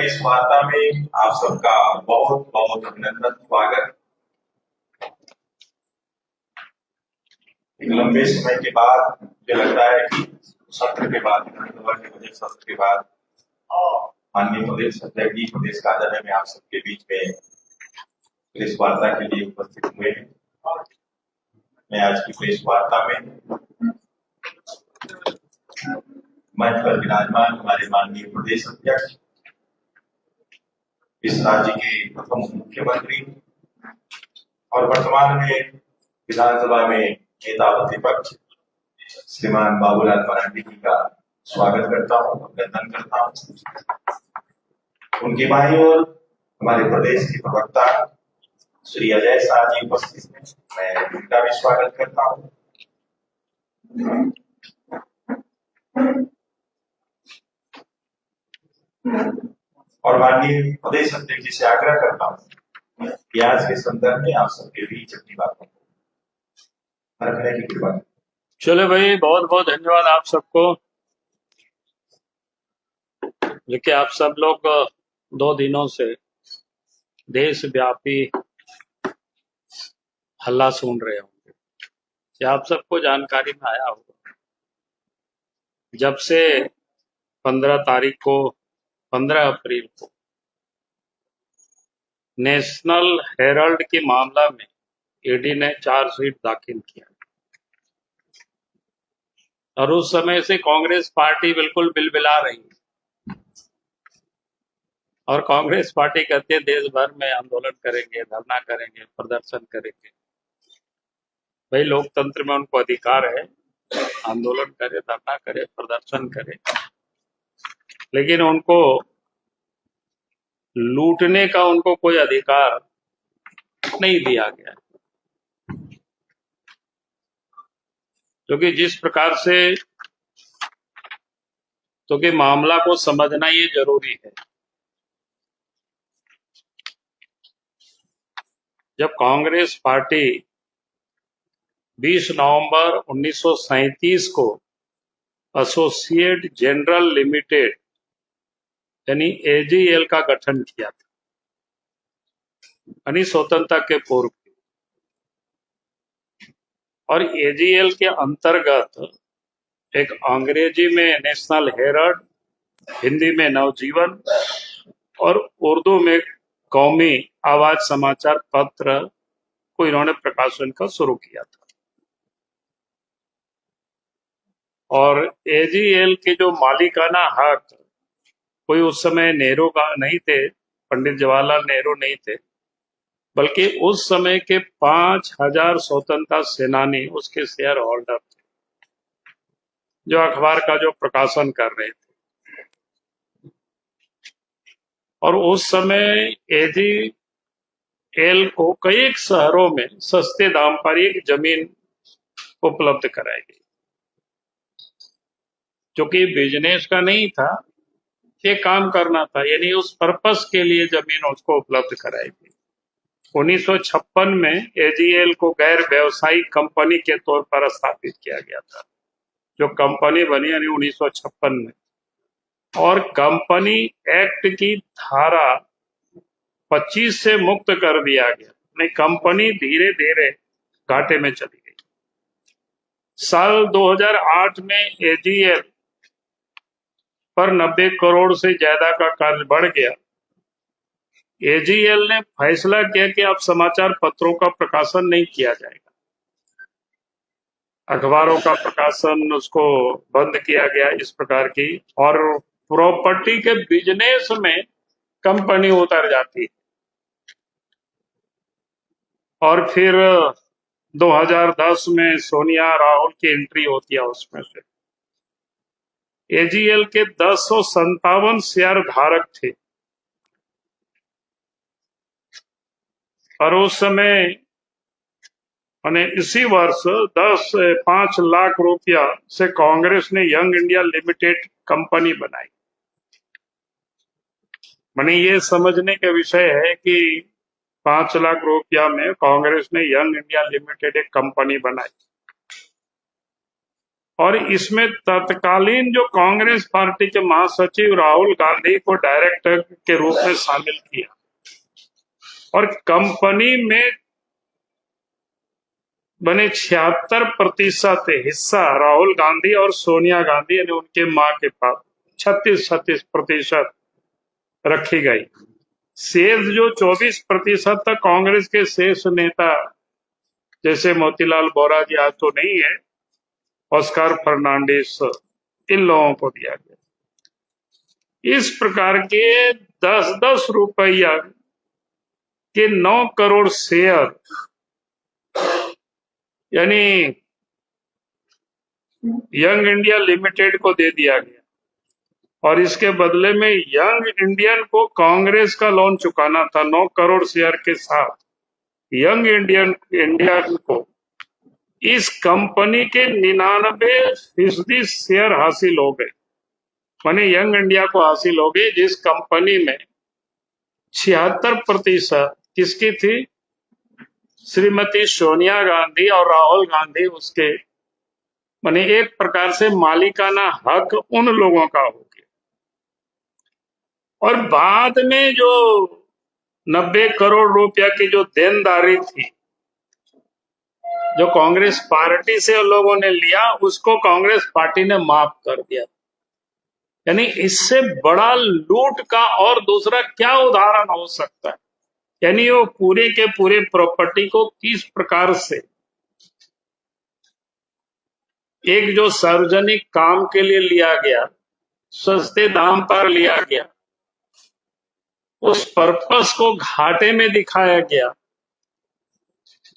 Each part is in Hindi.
प्रेस वार्ता में आप सबका बहुत बहुत अभिनंदन, स्वागत। एक लंबे समय के बाद मुझे लगता है कि सत्र के बाद, विधानसभा के बजट सत्र के बाद माननीय प्रदेश अध्यक्ष जी, प्रदेश कार्यालय में आप सबके बीच में प्रेस वार्ता के लिए उपस्थित हुए हैं। मैं आज की प्रेस वार्ता में मंच पर विराजमान हमारे माननीय प्रदेश अध्यक्ष, इस राज्य के प्रथम मुख्यमंत्री और वर्तमान में विधानसभा में नेता प्रतिपक्ष श्रीमान बाबूलाल मरांडी जी का स्वागत करता हूं, अभिनंदन करता हूं। उनकी बाईं ओर हमारे प्रदेश के प्रवक्ता श्री अजय शाह जी उपस्थित हैं, मैं उनका भी स्वागत करता हूं। और माननीय प्रदेश अध्यक्ष जी से आग्रह करता हूं कि आज के संदर्भ में आप सबके बीच अपनी बातों को रखने की कृपा करें। चलो भाई, बहुत बहुत धन्यवाद आप सबको। देखिए, आप सब लोग 2 दिनों से देशव्यापी हल्ला सुन रहे होंगे, कि आप सबको जानकारी में आया होगा। जब से 15 अप्रैल को नेशनल हेराल्ड के मामला में ईडी ने चार्जशीट दाखिल किया, और उस समय से कांग्रेस पार्टी बिल्कुल बिलबिला रही है, और कांग्रेस पार्टी कहती है देश भर में आंदोलन करेंगे, धरना करेंगे, प्रदर्शन करेंगे। भाई, लोकतंत्र में उनको अधिकार है, आंदोलन करे, धरना करे, प्रदर्शन करे, लेकिन उनको लूटने का उनको कोई अधिकार नहीं दिया गया। क्योंकि जिस प्रकार से मामला को समझना ये जरूरी है। जब कांग्रेस पार्टी 20 नवंबर 1937 को एसोसिएट जनरल लिमिटेड यानी एजीएल का गठन किया था, यानी स्वतंत्रता के पूर्व, और एजीएल के अंतर्गत एक अंग्रेजी में नेशनल हेराल्ड, हिंदी में नवजीवन और उर्दू में कौमी आवाज समाचार पत्र को इन्होंने प्रकाशन का शुरू किया था। और एजीएल के जो मालिकाना हक कोई उस समय नेहरू का नहीं थे, पंडित जवाहरलाल नेहरू नहीं थे, बल्कि उस समय के 5000 स्वतंत्रता सेनानी उसके शेयर होल्डर थे, जो अखबार का जो प्रकाशन कर रहे थे। और उस समय एजीएल को कई शहरों में सस्ते दाम पर एक जमीन उपलब्ध कराई गई, जो कि बिजनेस का नहीं था, ये काम करना था, यानी उस पर्पस के लिए जमीन उसको उपलब्ध कराई गई। 1956 में एजीएल को गैर व्यवसायिक कंपनी के तौर पर स्थापित किया गया था, जो कंपनी बनी यानी 1956 में। और कंपनी एक्ट की धारा 25 से मुक्त कर दिया गया, नहीं, कंपनी धीरे धीरे घाटे में चली गई। साल 2008 में एजीएल पर 90 करोड़ से ज्यादा का कर्ज बढ़ गया। एजीएल ने फैसला किया कि अब समाचार पत्रों का प्रकाशन नहीं किया जाएगा, अखबारों का प्रकाशन उसको बंद किया गया, इस प्रकार की। और प्रॉपर्टी के बिजनेस में कंपनी उतर जाती है। और फिर 2010 में सोनिया राहुल की एंट्री होती है उसमें से। एजीएल के 1057 शेयर धारक थे, और उस समय मैंने इसी वर्ष 5 लाख रुपया से कांग्रेस ने यंग इंडिया लिमिटेड कंपनी बनाई। मैंने ये समझने का विषय है कि 5 लाख रुपया में कांग्रेस ने यंग इंडिया लिमिटेड एक कंपनी बनाई। और इसमें तत्कालीन जो कांग्रेस पार्टी के महासचिव राहुल गांधी को डायरेक्टर के रूप में शामिल किया और कंपनी में बने 76% हिस्सा राहुल गांधी और सोनिया गांधी यानी उनके मां के पास 36% रखी गई। शेष जो 24% तक कांग्रेस के शेष नेता जैसे मोतीलाल वोरा जी आज तो नहीं है, ऑस्कर फर्नांडिस, इन लोगों को दिया गया। इस प्रकार के 10-10 रुपया के 9 करोड़ शेयर यानी यंग इंडिया लिमिटेड को दे दिया गया और इसके बदले में यंग इंडियन को कांग्रेस का लोन चुकाना था। 9 करोड़ शेयर के साथ यंग इंडिया को इस कंपनी के 99% शेयर हासिल हो गए, माने यंग इंडिया को हासिल हो गए, जिस कंपनी में 76% किसकी थी, श्रीमती सोनिया गांधी और राहुल गांधी उसके माने एक प्रकार से मालिकाना हक उन लोगों का हो गया। और बाद में जो 90 करोड़ रुपया की जो देनदारी थी जो कांग्रेस पार्टी से लोगों ने लिया, उसको कांग्रेस पार्टी ने माफ कर दिया। यानी इससे बड़ा लूट का और दूसरा क्या उदाहरण हो सकता है। यानी वो पूरे के पूरे प्रॉपर्टी को किस प्रकार से एक जो सार्वजनिक काम के लिए लिया गया, सस्ते दाम पर लिया गया, उस पर्पस को घाटे में दिखाया गया।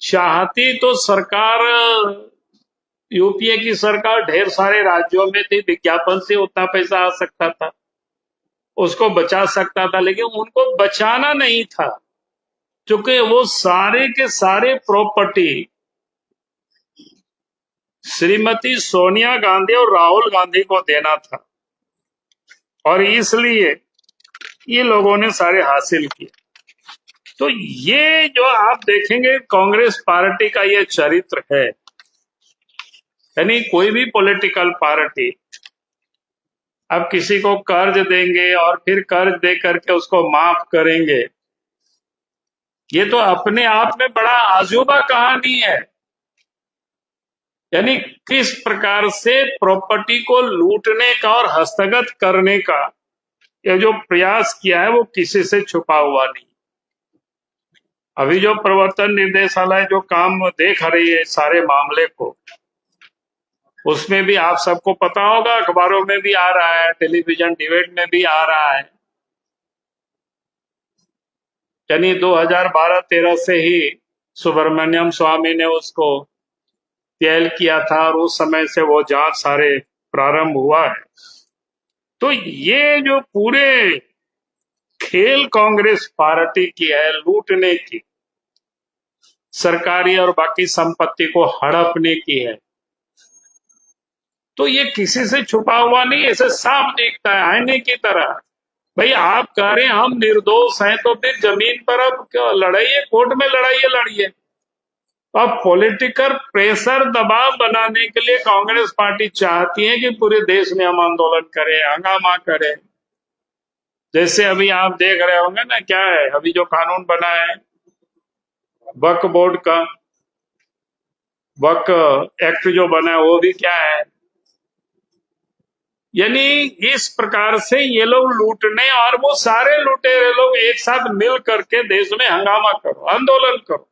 चाहती तो सरकार, यूपीए की सरकार ढेर सारे राज्यों में थी, विज्ञापन से उतना पैसा आ सकता था, उसको बचा सकता था, लेकिन उनको बचाना नहीं था क्योंकि वो सारे के सारे प्रॉपर्टी श्रीमती सोनिया गांधी और राहुल गांधी को देना था और इसलिए ये लोगों ने सारे हासिल किए। तो ये जो आप देखेंगे कांग्रेस पार्टी का ये चरित्र है। यानी कोई भी पॉलिटिकल पार्टी अब किसी को कर्ज देंगे और फिर कर्ज दे करके उसको माफ करेंगे, ये तो अपने आप में बड़ा अजूबा कहानी है। यानी किस प्रकार से प्रॉपर्टी को लूटने का और हस्तगत करने का ये जो प्रयास किया है वो किसी से छुपा हुआ नहीं। अभी जो प्रवर्तन निर्देशालय जो काम देख रही है सारे मामले को, उसमें भी आप सबको पता होगा, अखबारों में भी आ रहा है, टेलीविजन डिबेट में भी आ रहा है। यानी 2012-13 से ही सुब्रमण्यम स्वामी ने उसको तेल किया था और उस समय से वो जांच सारे प्रारंभ हुआ है। तो ये जो पूरे खेल कांग्रेस पार्टी की है लूटने की, सरकारी और बाकी संपत्ति को हड़पने की है, तो ये किसी से छुपा हुआ नहीं, ऐसे साफ दिखता है आईने की तरह। भाई आप कह रहे हैं हम निर्दोष हैं, तो फिर जमीन पर अब लड़ाइए, कोर्ट में लड़िए। अब पॉलिटिकल प्रेशर दबाव बनाने के लिए कांग्रेस पार्टी चाहती है कि पूरे देश में हम आंदोलन करें, हंगामा करें। जैसे अभी आप देख रहे होंगे ना, क्या है अभी जो कानून बना है वक्फ बोर्ड का, वक्फ एक्ट जो बना है वो भी क्या है। यानी इस प्रकार से ये लोग लूटने, और वो सारे लुटेरे लोग एक साथ मिल करके देश में हंगामा करो, आंदोलन करो।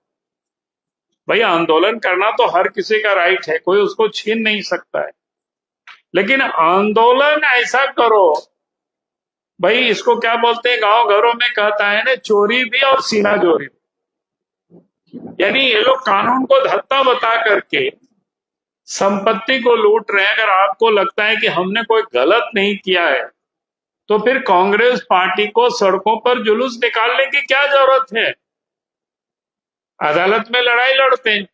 भाई आंदोलन करना तो हर किसी का राइट है, कोई उसको छीन नहीं सकता है, लेकिन आंदोलन ऐसा करो, भाई इसको क्या बोलते हैं गांव घरों में कहता है ना, चोरी भी और सीना जोरी। यानी ये लोग कानून को धत्ता बता करके संपत्ति को लूट रहे हैं। अगर आपको लगता है कि हमने कोई गलत नहीं किया है, तो फिर कांग्रेस पार्टी को सड़कों पर जुलूस निकालने की क्या जरूरत है, अदालत में लड़ाई लड़ते हैं।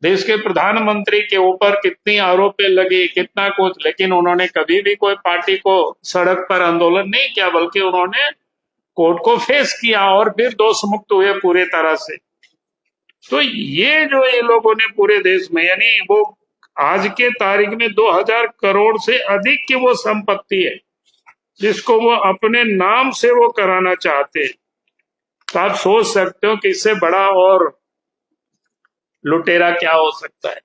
देश के प्रधानमंत्री के ऊपर कितनी आरोप लगे, कितना कुछ, लेकिन उन्होंने कभी भी कोई पार्टी को सड़क पर आंदोलन नहीं किया, बल्कि उन्होंने कोर्ट को फेस किया और फिर दोष मुक्त हुए पूरे तरह से। तो ये जो ये लोगों ने पूरे देश में, यानी वो आज के तारीख में 2000 करोड़ से अधिक की वो संपत्ति है जिसको वो अपने नाम से वो कराना चाहते हैं। तो आप सोच सकते हो कि इससे बड़ा और लुटेरा क्या हो सकता है।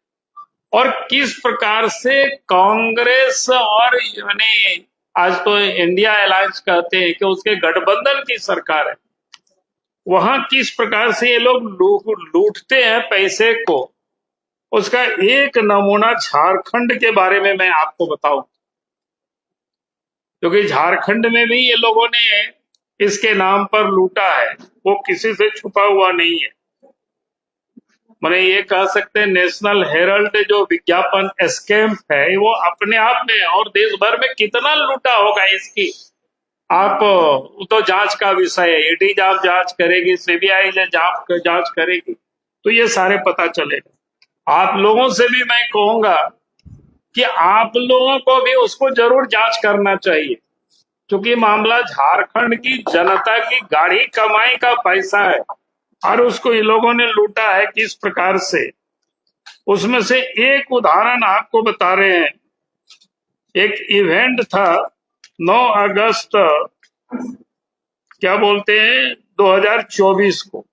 और किस प्रकार से कांग्रेस और यानी आज तो इंडिया अलायंस कहते हैं कि उसके गठबंधन की सरकार है, वहां किस प्रकार से ये लोग लूटते हैं पैसे को, उसका एक नमूना झारखंड के बारे में मैं आपको बताऊं। क्योंकि झारखंड में भी ये लोगों ने इसके नाम पर लूटा है, वो किसी से छुपा हुआ नहीं है। मैंने ये कह सकते हैं नेशनल हेराल्ड जो विज्ञापन स्कैम है वो अपने आप में और देश भर में कितना लूटा होगा इसकी, आप तो जांच का विषय है। ईडी जब जांच करेगी, सीबीआई जांच करेगी, तो ये सारे पता चलेगा। आप लोगों से भी मैं कहूंगा कि आप लोगों को भी उसको जरूर जांच करना चाहिए, क्योंकि मामला झारखंड की जनता की गाढ़ी कमाई का पैसा है और उसको ये लोगों ने लूटा है किस प्रकार से। उसमें से एक उदाहरण आपको बता रहे हैं। एक इवेंट था 9 अगस्त क्या बोलते हैं 2024 को,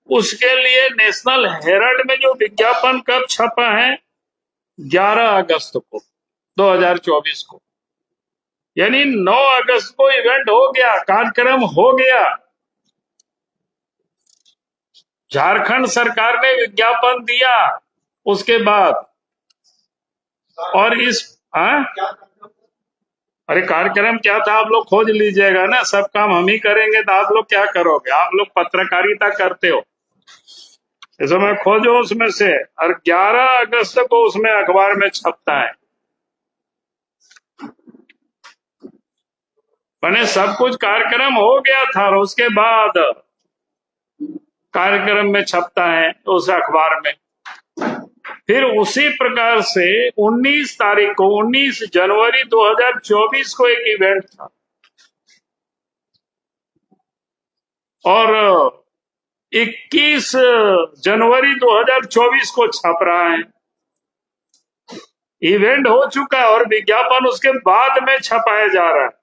उसके लिए नेशनल हेराल्ड में जो विज्ञापन कब छपा है 11 अगस्त को 2024 को, यानी 9 अगस्त को इवेंट हो गया, कार्यक्रम हो गया, झारखंड सरकार ने विज्ञापन दिया उसके बाद। और इस अरे कार्यक्रम क्या था आप लोग खोज लीजिएगा ना, सब काम हम ही करेंगे तो आप लोग क्या करोगे, आप लोग पत्रकारिता करते हो, इसमें मैं खोजो उसमें से। और 11 अगस्त को उसमें अखबार में छपता है, मैंने सब कुछ कार्यक्रम हो गया था और उसके बाद कार्यक्रम में छपता है उस अखबार में। फिर उसी प्रकार से 19 तारीख को 19 जनवरी 2024 को एक इवेंट था और 21 जनवरी 2024 को छप रहा है। इवेंट हो चुका है और विज्ञापन उसके बाद में छपाया जा रहा है।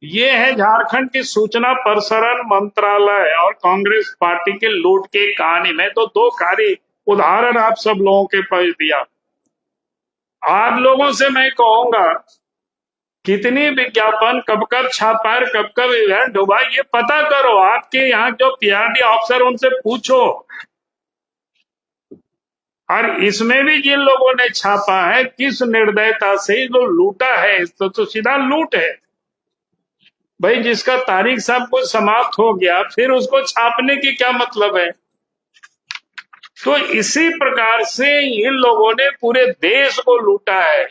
ये है झारखंड की सूचना प्रसारण मंत्रालय और कांग्रेस पार्टी के लूट की कहानी में। तो दो खाली उदाहरण आप सब लोगों के पास दिया। आप लोगों से मैं कहूंगा कितनी विज्ञापन कब कब छापा है, कब कब इवेंट हुआ, ये पता करो। आपके यहाँ जो पीआरडी अफसर उनसे पूछो। और इसमें भी जिन लोगों ने छापा है किस निर्दयता से जो लूटा है, तो सीधा लूट है भाई। जिसका तारीख सब कुछ समाप्त हो गया फिर उसको छापने की क्या मतलब है। तो इसी प्रकार से इन लोगों ने पूरे देश को लूटा है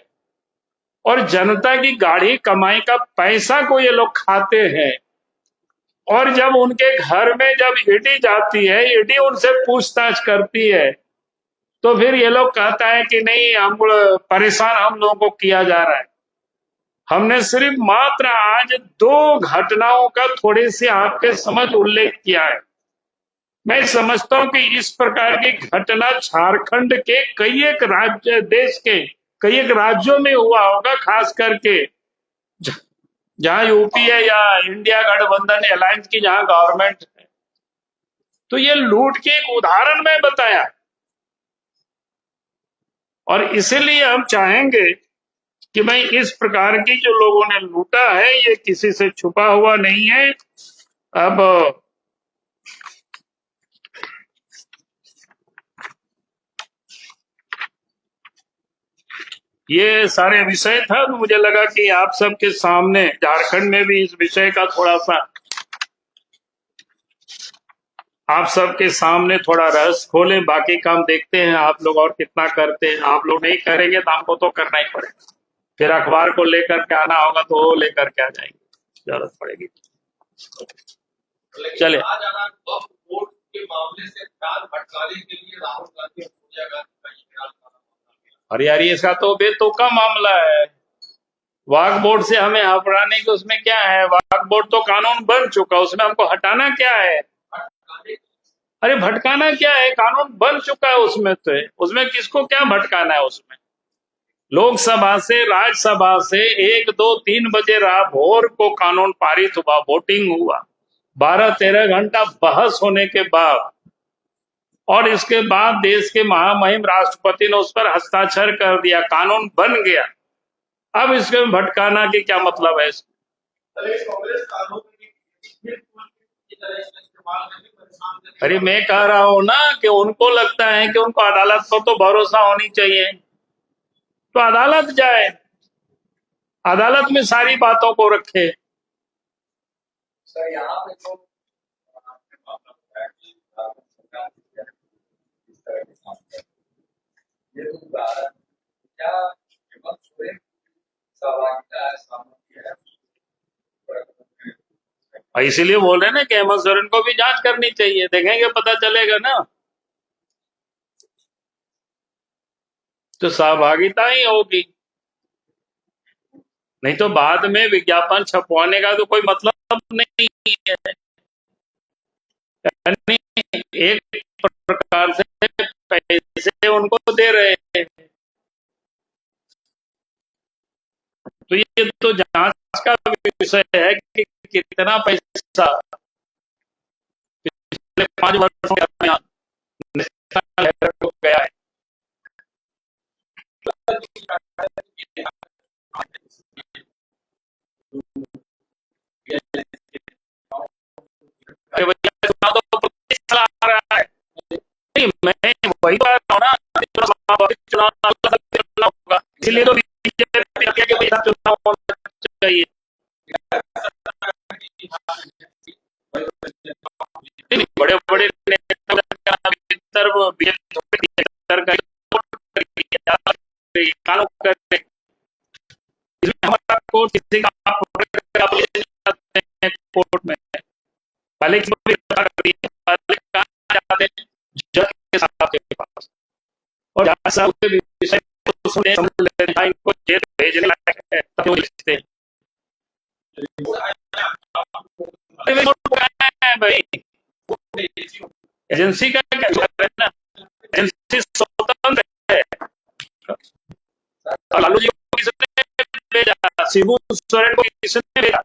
और जनता की गाढ़ी कमाई का पैसा को ये लोग खाते हैं। और जब उनके घर में जब ईडी जाती है, ईडी उनसे पूछताछ करती है, तो फिर ये लोग कहता है कि नहीं, हम परेशान हम लोगों को किया जा रहा है। हमने सिर्फ मात्र आज 2 घटनाओं का थोड़े से आपके समझ उल्लेख किया है। मैं समझता हूं कि इस प्रकार की घटना झारखंड के कई एक राज्य, देश के कई एक राज्यों में हुआ होगा, खास करके जहां यूपी है या इंडिया गठबंधन अलायंस की जहां गवर्नमेंट है। तो ये लूट के एक उदाहरण में बताया और इसीलिए हम चाहेंगे कि भाई इस प्रकार की जो लोगों ने लूटा है ये किसी से छुपा हुआ नहीं है। अब ये सारे विषय था, तो मुझे लगा कि आप सबके सामने झारखंड में भी इस विषय का थोड़ा सा आप सबके सामने थोड़ा रहस्य खोले। बाकी काम देखते हैं आप लोग और कितना करते हैं। आप लोग नहीं करेंगे तो हमको तो करना ही पड़ेगा। फिर अखबार को लेकर के आना होगा तो वो लेकर के आ जाएंगे, जरूरत पड़ेगी। चले आज अगर वक्फ बोर्ड के मामले से ध्यान भटकाने के लिए राहुल गांधी और सोनिया गांधी का ख्याल, अरे यार इसका तो बेतुका मामला है। वक्फ बोर्ड से हमें हटाने की उसमें क्या है? वक्फ बोर्ड तो कानून बन चुका, उसमें हमको हटाना क्या है? अरे भटकाना क्या है? कानून बन चुका है उसमें, तो उसमें किसको क्या भटकाना है? उसमें लोकसभा से, राज्यसभा से 1, 2, 3 बजे भोर को कानून पारित हुआ, वोटिंग हुआ, 12-13 घंटा बहस होने के बाद, और इसके बाद देश के महामहिम राष्ट्रपति ने उस पर हस्ताक्षर कर दिया, कानून बन गया। अब इसके भटकाना की क्या मतलब है? कांग्रेस कानून की तरह इसका इस्तेमाल करके परेशान करके अरे मैं कह रहा हूं ना कि उनको लगता है कि उनको अदालत पर तो भरोसा होनी चाहिए, तो अदालत जाए, अदालत में सारी बातों को रखे। सर यहाँ पे तो ये तो क्या हेमंत सोरेन सहभागिता है, सहमति है, इसीलिए बोल रहे हैं ना कि हेमंत सोरेन को भी जांच करनी चाहिए, देखेंगे पता चलेगा ना। तो सहभागिता ही होगी, नहीं तो बाद में विज्ञापन छपवाने का तो कोई मतलब नहीं है। यानी एक प्रकार से पैसे उनको दे रहे हैं, तो ये तो जांच का विषय है कि कितना पैसा पिछले 5 वर्षों में नेशनल हेराल्ड को गया है। अरे भैया चुनाव तो पुलिस चला रहा है। नहीं, मैं वही बात कर रहा हूं ना, चुनाव होगा, इसलिए तो बीजेपी के पैसा चुनाव होना चाहिए। बड़े बड़े नेता कानून करते, इसमें हमारा कोर्ट किसी का कोर्ट में पहले जाते जज के साहब के पास, और जज साहब के विषय को सुनते इनको जेल भेजने लायक है तब वो लिखते हैं। भाई एजेंसी का क्या है ना, एजेंसी स्वतंत्र है। लालू जी को किसने भेजा? शिबू सोरेन को किसने भेजा?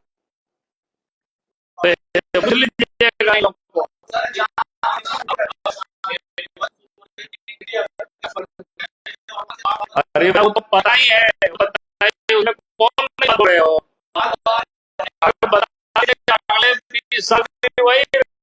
पूछ लीजिएगा इन लोगों को। अरे वो तो पता ही है,